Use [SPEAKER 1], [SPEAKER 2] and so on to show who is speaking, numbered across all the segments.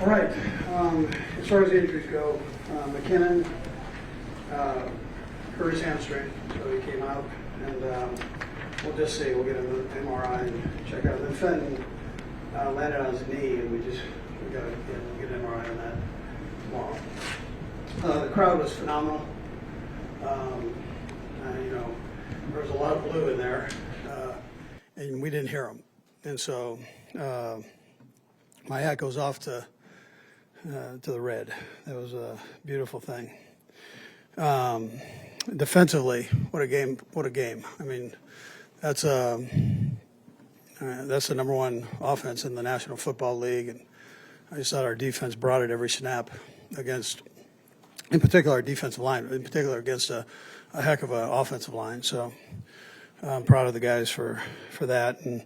[SPEAKER 1] All right. As far as the injuries go, McKinnon hurt his hamstring, so he came out, and we'll just see. We'll get an MRI and check out. Then Fenton landed on his knee, and we got to get an MRI on that tomorrow. The crowd was phenomenal. There was a lot of blue in there, and we didn't hear them, and so my hat goes off to the Red. That was a beautiful thing. Defensively, what a game! What a game! I mean, that's the number one offense in the National Football League, and I just thought our defense brought it every snap against, in particular, our defensive line, in particular against a heck of an offensive line. So I'm proud of the guys for that. And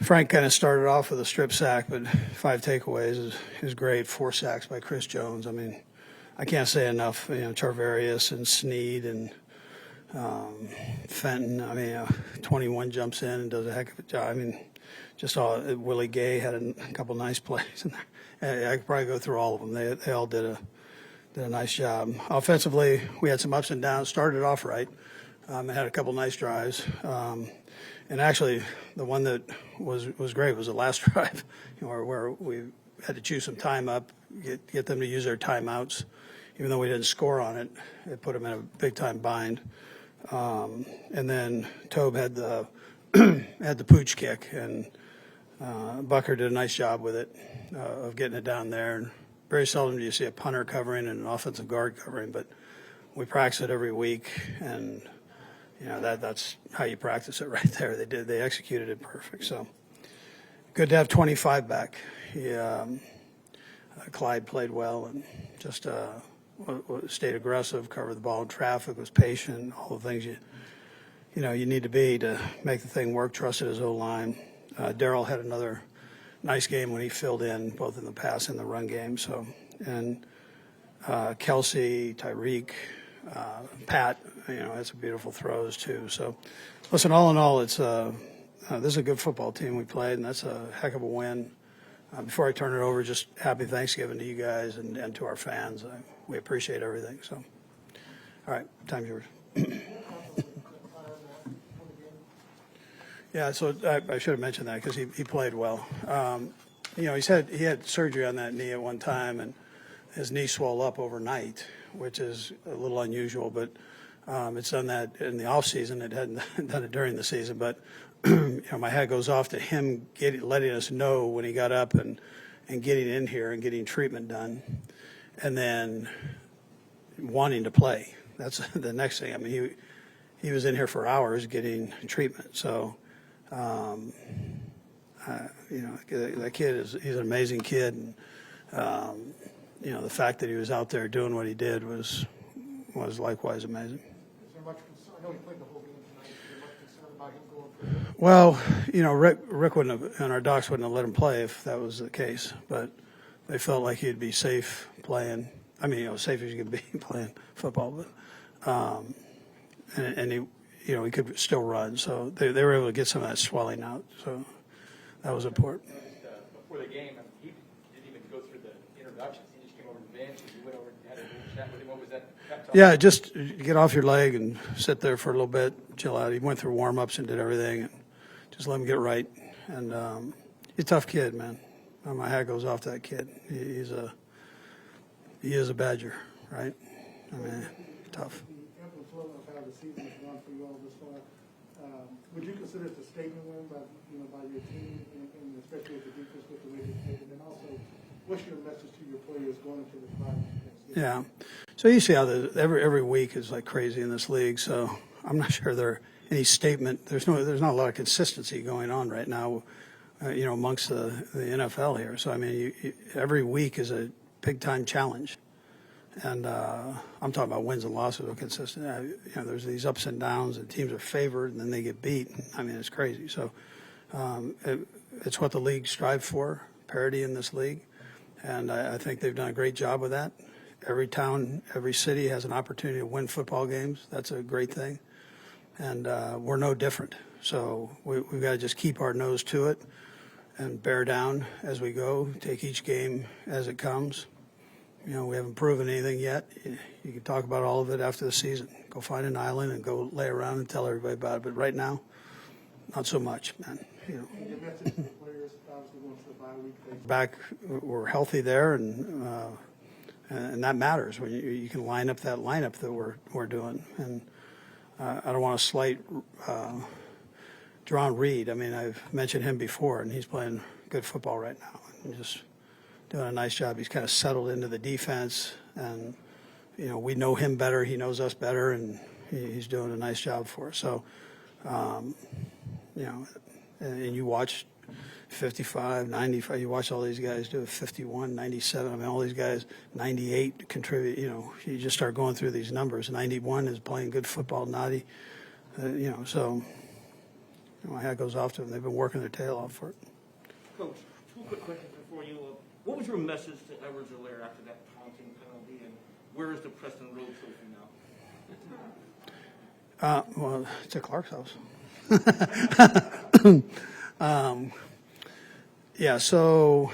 [SPEAKER 1] Frank kind of started off with a strip sack, but 5 takeaways is great. 4 sacks by Chris Jones. I mean, I can't say enough. Charvarius and Snead and Fenton. I mean, 21 jumps in and does a heck of a job. I mean, just all. Willie Gay had a couple nice plays in there. I could probably go through all of them. They all did a nice job. Offensively, we had some ups and downs. Started off right. Had a couple nice drives. And actually, the one that was great was the last drive, where we had to chew some time up, get them to use their timeouts. Even though we didn't score on it, it put them in a big-time bind. And then Tobe had the had the pooch kick, and Bucker did a nice job with it, of getting it down there. And very seldom do you see a punter covering and an offensive guard covering, but we practice it every week, and that's how you practice it right there. They executed it perfect. So good to have 25 back. Clyde played well and just stayed aggressive, covered the ball in traffic, was patient, all the things you need to be to make the thing work. Trusted his O-line. Darrell had another nice game when he filled in both in the pass and the run game. So, and Kelsey, Tyreek, Pat, had some beautiful throws too. So, listen, all in all, it's this is a good football team we played, and that's a heck of a win. Before I turn it over, just happy Thanksgiving to you guys and to our fans. We appreciate everything. So, all right, time's yours. Yeah, so I should have mentioned that because he played well. He had surgery on that knee at one time, and his knee swelled up overnight, which is a little unusual, but it's done that in the off season. It hadn't done it during the season, but my hat goes off to him letting us know when he got up and getting in here and getting treatment done, and then wanting to play. That's the next thing. I mean, he was in here for hours getting treatment. So, that kid he's an amazing kid, and the fact that he was out there doing what he did was likewise amazing.
[SPEAKER 2] Is there much concern? I know he played the whole game tonight. Is there much concern about him going for it?
[SPEAKER 1] Well, Rick wouldn't have, and our docs wouldn't have let him play if that was the case. But they felt like he'd be safe playing. I mean, safe as you could be playing football. But and he could still run. So they were able to get some of that swelling out. So that was important.
[SPEAKER 3] Before the game, he didn't even go through the introductions. He just came over to the bench and you went over and had a little chat with him. What was that?
[SPEAKER 1] Yeah, just get off your leg and sit there for a little bit, chill out. He went through warm-ups and did everything, and just let him get right. And he's a tough kid, man. My hat goes off to that kid. He is a Badger, right? I mean, tough.
[SPEAKER 2] The ebb and flow of how the season has gone for you all this far, would you consider it a statement win by your team, and especially with the defense with the way they played? And then also, what's your message to your players going into the final?
[SPEAKER 1] Yeah. So you see how every week is like crazy in this league. So I'm not sure there any statement. There's not a lot of consistency going on right now, amongst the NFL here. So I mean, every week is a big time challenge, and I'm talking about wins and losses are consistent. There's these ups and downs, and teams are favored, and then they get beat. I mean, it's crazy. So it's what the league strives for, parity in this league, and I think they've done a great job with that. Every town, every city has an opportunity to win football games. That's a great thing. And we're no different. So we've got to just keep our nose to it and bear down as we go, take each game as it comes. You know, we haven't proven anything yet. You can talk about all of it after the season. Go find an island and go lay around and tell everybody about it. But right now, not so much, man. You know.
[SPEAKER 2] And your message to the players, obviously going to the bye week.
[SPEAKER 1] Back, we're healthy there, and that matters when you can line up that lineup that we're doing. And I don't want to slight Reid. I mean, I've mentioned him before, and he's playing good football right now, and just doing a nice job. He's kind of settled into the defense, and you know, we know him better, he knows us better, and he's doing a nice job for us. So, you know, and you watch 55, 95, you watch all these guys do it, 51, 97. I mean, all these guys, 98 contribute. You know, you just start going through these numbers. 91 is playing good football, Nadi. You know, so my hat goes off to them. They've been working their tail off for it.
[SPEAKER 4] Coach, two quick questions before you. What was your message to Edwards-Helaire after that taunting penalty, and where is the Preston Road trophy now?
[SPEAKER 1] Well, it's at Clark's house. Yeah, so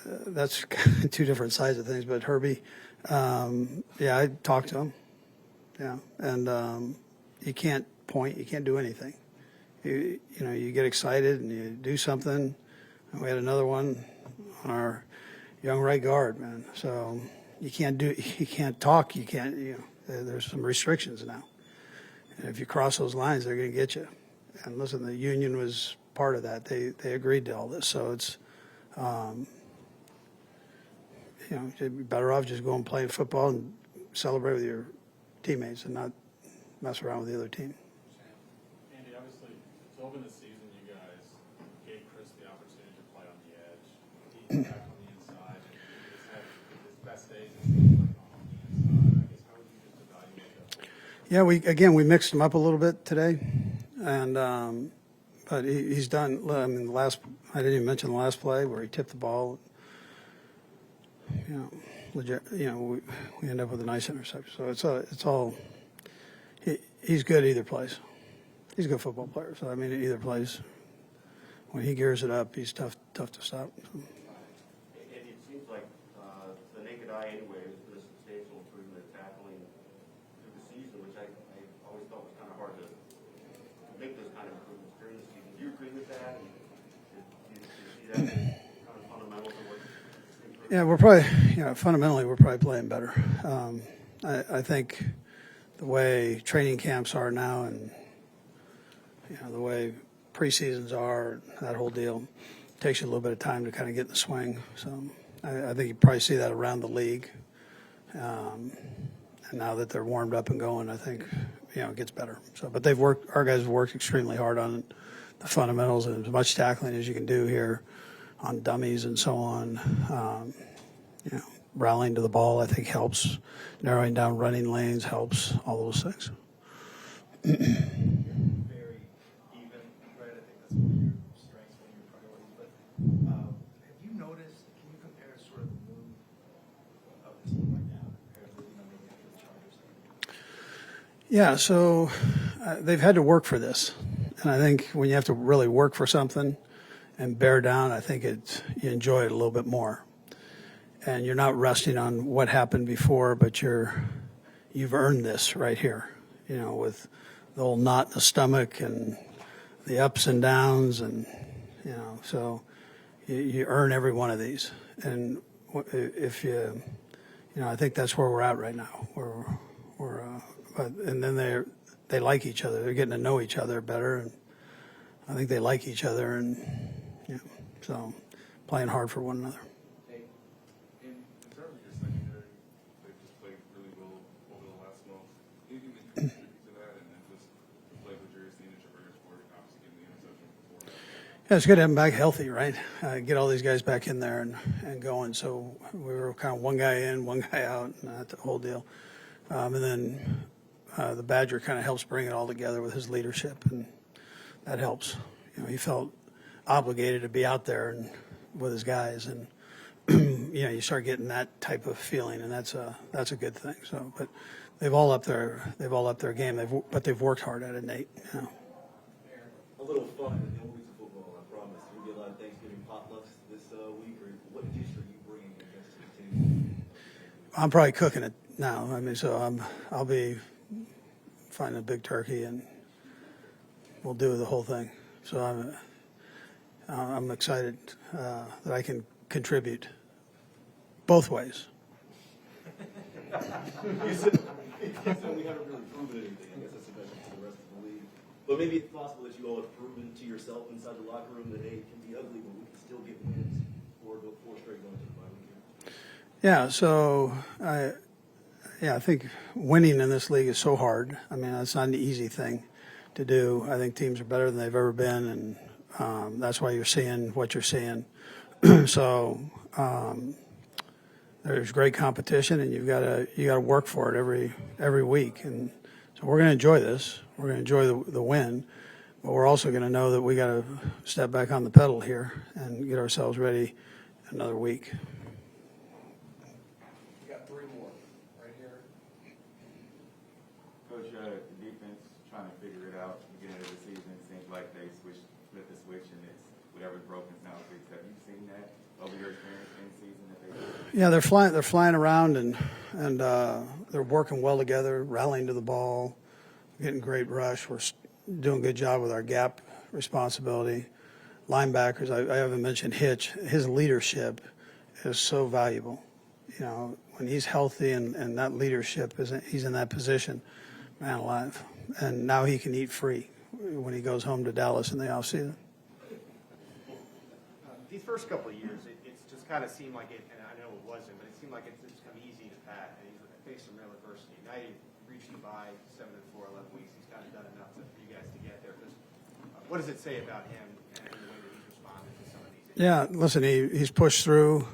[SPEAKER 1] that's two different sides of things. But Herbie, yeah, I talked to him. Yeah, and you can't point, you can't do anything. You know, you get excited and you do something. And we had another one on our young right guard, man. So you can't talk, you can't. You know, there's some restrictions now. And if you cross those lines, they're going to get you. And listen, the union was part of that. They agreed to all this. So it's, you know, you'd be better off just going and playing football and celebrate with your teammates and not mess around with the other team.
[SPEAKER 5] Andy, obviously, to open the season, you guys gave Chris the opportunity to play on the edge. He's back on the inside, and he's had his best days as like on the inside. I guess how would you just evaluate that?
[SPEAKER 1] Yeah, we mixed him up a little bit today, and but he's done. I mean, I didn't even mention the last play where he tipped the ball. You know, legit. You know, we end up with a nice interception. So it's all. He's good either place. He's a good football player. So I mean, either place. When he gears it up, he's tough to stop. So.
[SPEAKER 6] It seems like the naked eye anyway has been a substantial improvement in tackling through the season, which I always thought was kind of hard to make those kind of improvements during the season. Do you agree with that? And do you see that as kind of fundamental to what?
[SPEAKER 1] Yeah, we're probably, fundamentally, we're probably playing better. I think the way training camps are now and, the way preseasons are, that whole deal, takes you a little bit of time to kind of get in the swing. So I think you probably see that around the league. And now that they're warmed up and going, I think, it gets better. So, but our guys have worked extremely hard on the fundamentals and as much tackling as you can do here on dummies and so on. Rallying to the ball, I think, helps. Narrowing down running lanes helps. All those things.
[SPEAKER 3] Very even, right? I think that's one of your strengths, one of your priorities. But have you noticed? Can you compare sort of the mood of the team right now compared to maybe after the Chargers?
[SPEAKER 1] Yeah, so they've had to work for this, and I think when you have to really work for something and bear down, I think you enjoy it a little bit more. And you're not resting on what happened before, but you've earned this right here, with the old knot in the stomach and the ups and downs, and so you earn every one of these. And if I think that's where we're at right now. And then they like each other. They're getting to know each other better, and I think they like each other, and so playing hard for one another.
[SPEAKER 5] In terms of your secondary, they've just played really well over the last month. Anything that you can contribute to that, and then just the play that you're seeing at your biggest work, obviously getting the interception before.
[SPEAKER 1] Yeah, it's good to have them back healthy, right? Get all these guys back in there and going. So we were kind of one guy in, one guy out, and that's the whole deal. And then the Badger kind of helps bring it all together with his leadership, and that helps. He felt obligated to be out there and with his guys, and you start getting that type of feeling, and that's a good thing. So, but they've all up their game. They've worked hard at it, Nate.
[SPEAKER 7] A little fun in the movies of football, I promise. Thanksgiving potlucks this week, or what dish are you bringing against the team?
[SPEAKER 1] I'm probably cooking it now. I mean, so I'll be finding a big turkey and we'll do the whole thing. So I'm excited that I can contribute both ways.
[SPEAKER 7] You said we haven't really proven anything. I guess that's a message to the rest of the league. But maybe it's possible that you all have proven to yourself inside the locker room that, hey, it can be ugly, but we can still get wins or go 4 straight going to the bye week.
[SPEAKER 1] Yeah, so I think winning in this league is so hard. I mean, it's not an easy thing to do. I think teams are better than they've ever been, and that's why you're seeing what you're seeing. So there's great competition, and you got to work for it every week. And so we're going to enjoy this. We're going to enjoy the win, but we're also going to know that we got to step back on the pedal here and get ourselves ready another week.
[SPEAKER 3] You got 3 more right here.
[SPEAKER 8] Coach, the defense trying to figure it out beginning of the season. It seems like they split the switch and it's whatever's broken now fixed. Have you seen that over your experience in the season that they did?
[SPEAKER 1] Yeah, they're flying around and they're working well together, rallying to the ball, getting great rush. We're doing a good job with our gap responsibility. Linebackers, I haven't mentioned Hitch. His leadership is so valuable. You know, when he's healthy and that leadership he's in that position, man alive. And now he can eat free when he goes home to Dallas in the offseason.
[SPEAKER 3] These first couple of years, it's just kind of seemed like it, and I know it wasn't, but it seemed like it's just come easy to Pat, and he's faced some real adversity. Now you reached the bye 7-4, 11 weeks. He's kind of done enough for you guys to get there. What does it say about him and the way that he's responded to some of these issues?
[SPEAKER 1] Yeah, listen, he's pushed through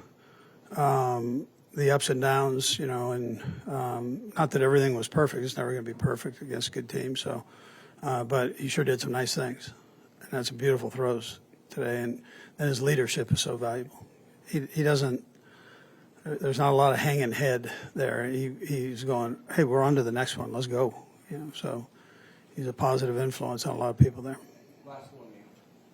[SPEAKER 1] the ups and downs, you know, and not that everything was perfect. It's never going to be perfect against good teams. So, but he sure did some nice things, and had some beautiful throws today. And his leadership is so valuable. He doesn't. There's not a lot of hanging head there. He's going, hey, we're on to the next one. Let's go. You know, so he's a positive influence on a lot of people there.
[SPEAKER 3] Last one, Neil.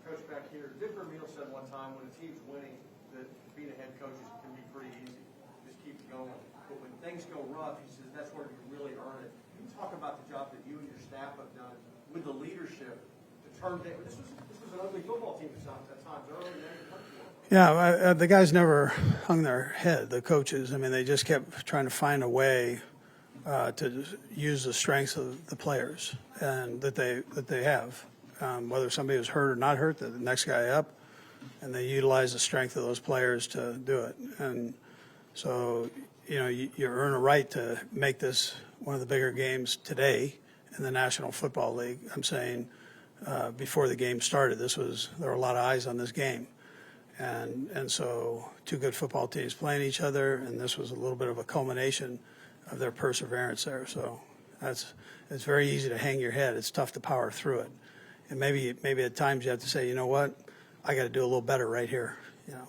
[SPEAKER 3] Coach, back here, Dick Vermeil said one time when a team's winning that being a head coach can be pretty easy. Just keep going. But when things go rough, he says that's where you really earn it. Can you talk about the job that you and your staff have done with the leadership to turn things? This was an ugly football team at times early in the country.
[SPEAKER 1] Yeah, the guys never hung their head, the coaches. I mean, they just kept trying to find a way to use the strengths of the players and that they have. Whether somebody was hurt or not hurt, the next guy up, and they utilize the strength of those players to do it. And so, you know, you earn a right to make this one of the bigger games today in the National Football League. I'm saying before the game started, there were a lot of eyes on this game. And so 2 good football teams playing each other, and this was a little bit of a culmination of their perseverance there. So it's very easy to hang your head. It's tough to power through it. And maybe at times you have to say, you know what, I got to do a little better right here, you know.